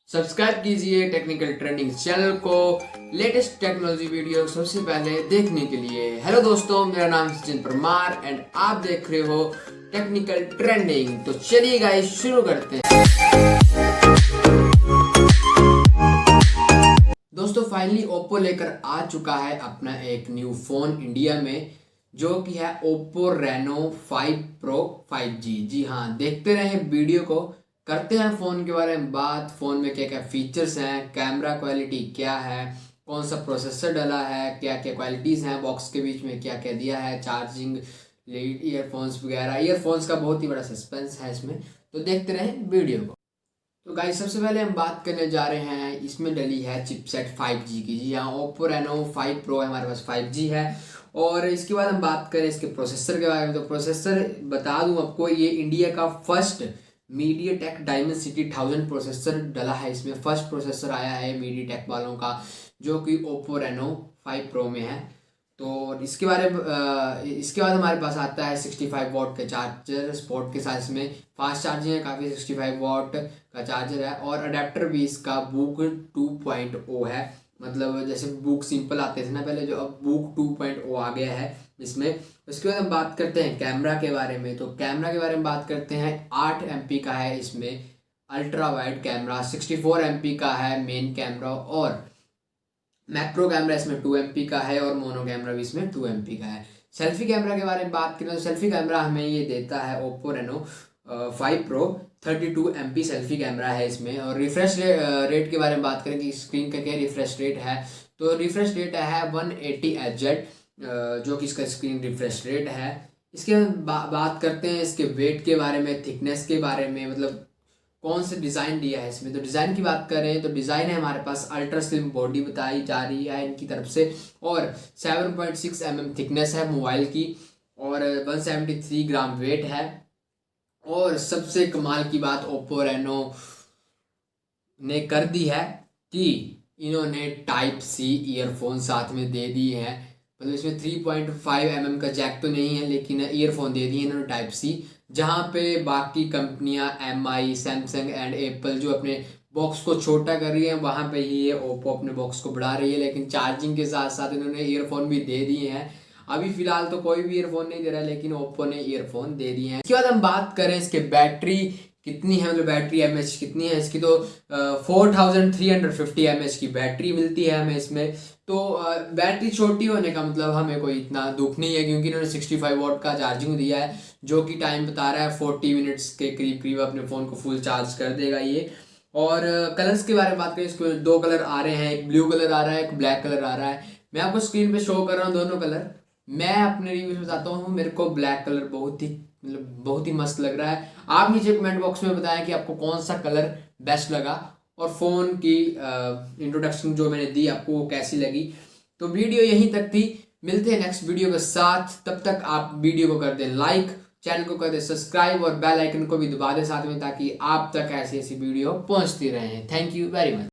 Subscribe कीजिए technical trending channel को latest technology video सबसे पहले देखने के लिए। हेलो दोस्तों, मेरा नाम सचिन परमार एंड आप देख रहे हो टेक्निकल ट्रेंडिंग। तो चलिए गाइस शुरू करते हैं। दोस्तों फाइनली ओप्पो लेकर आ चुका है अपना एक न्यू फोन इंडिया में, जो कि है ओप्पो रेनो 5 प्रो 5G। जी हाँ, देखते रहे वीडियो को, करते हैं फ़ोन के बारे में बात। फ़ोन में क्या क्या फीचर्स हैं, कैमरा क्वालिटी क्या है, कौन सा प्रोसेसर डला है, क्या क्या क्वालिटीज़ हैं, बॉक्स के बीच में क्या क्या दिया है, चार्जिंग लीड, ईयरफोन्स वगैरह। ईयरफोन्स का बहुत ही बड़ा सस्पेंस है इसमें, तो देखते रहें वीडियो को। तो गाइस सबसे पहले हम बात करने जा रहे हैं, इसमें डली है चिपसेट 5G की। जी हाँ, ओप्पो रेनो 5 प्रो है, हमारे पास 5G है। और इसके बाद हम बात करें इसके प्रोसेसर के बारे में, तो प्रोसेसर बता दूं आपको, ये इंडिया का फर्स्ट मीडियाटेक डायमेंसिटी 1000 प्रोसेसर डला है इसमें। फर्स्ट प्रोसेसर आया है मीडियाटेक वालों का, जो कि ओप्पो रेनो 5 प्रो में है। तो इसके इसके बाद हमारे पास आता है 65 वॉट का चार्जर स्पोर्ट के साथ। इसमें फास्ट चार्जिंग है काफ़ी, 65 वॉट का चार्जर है। और अडेप्टर भी इसका बुक 2.0 है, मतलब जैसे बुक सिंपल आते थे ना पहले, जो अब बुक 2.0 आ गया है इसमें। उसके बाद हम बात करते हैं कैमरा के बारे में। तो कैमरा के बारे में बात करते हैं, 8 MP का है इसमें अल्ट्रा वाइड कैमरा, 64 MP का है मेन कैमरा, और मैक्रो कैमरा इसमें 2 MP का है, और मोनो कैमरा भी इसमें 2 MP का है। सेल्फी कैमरा के बारे में बात करें तो सेल्फी कैमरा हमें ये देता है Oppo Reno 5 pro, 32 MP selfie camera है इसमें। और रिफ्रेश रेट के बारे में बात करें कि स्क्रीन का क्या रिफ्रेश रेट है, तो रिफ्रेश रेट है 180 Hz, जो कि इसका स्क्रीन रिफ्रेश रेट है। इसके बात करते हैं इसके वेट के बारे में, थिकनेस के बारे में, मतलब कौन से डिज़ाइन दिया है इसमें। तो डिज़ाइन की बात करें तो डिज़ाइन है हमारे पास अल्ट्रा स्लिम बॉडी बताई जा रही है इनकी तरफ से, और 7.6 mm थिकनेस है मोबाइल की, और 173 ग्राम वेट है। और सबसे कमाल की बात ओप्पो रेनो ने कर दी है कि इन्होंने टाइप सी ईयरफोन साथ में दे दी है। मतलब इसमें 3.5 mm का जैक तो नहीं है, लेकिन ईयरफोन दे दिए इन्होंने टाइप सी। जहाँ पे बाकी कंपनियां MI, सैमसंग एंड एप्पल जो अपने बॉक्स को छोटा कर रही है, वहाँ पे ही ये ओप्पो अपने बॉक्स को बढ़ा रही है। लेकिन चार्जिंग के साथ साथ इन्होंने ईयरफोन भी दे दिए हैं। अभी फिलहाल तो कोई भी ईयरफोन नहीं दे रहा है, लेकिन ओप्पो ने ईयरफोन दे दिए हैं। इसके बाद हम बात करें इसके बैटरी कितनी है, मतलब बैटरी MH कितनी है इसकी, तो 4350 mAh की बैटरी मिलती है हमें इसमें। तो बैटरी छोटी होने का मतलब हमें कोई इतना दुख नहीं है, क्योंकि इन्होंने 65 वॉट का चार्जिंग दिया है, जो कि टाइम बता रहा है 40 मिनट्स के करीब करीब अपने फ़ोन को फुल चार्ज कर देगा ये। और कलर्स के बारे में बात करें, इसमें 2 कलर आ रहे हैं, एक ब्लू कलर आ रहा है, एक ब्लैक कलर आ रहा है। मैं आपको स्क्रीन पे शो कर रहा हूँ दोनों कलर। मैं अपने रिव्यू में बताता हूँ, मेरे को ब्लैक कलर बहुत ही मस्त लग रहा है। आप नीचे कमेंट बॉक्स में बताएं कि आपको कौन सा कलर बेस्ट लगा, और फ़ोन की इंट्रोडक्शन जो मैंने दी आपको वो कैसी लगी। तो वीडियो यहीं तक थी, मिलते हैं नेक्स्ट वीडियो के साथ। तब तक आप वीडियो को कर दें लाइक, चैनल को कर दें सब्सक्राइब, और बेल आइकन को भी दबा दें साथ में, ताकि आप तक ऐसी ऐसी वीडियो पहुंचती रहे। Thank you very much.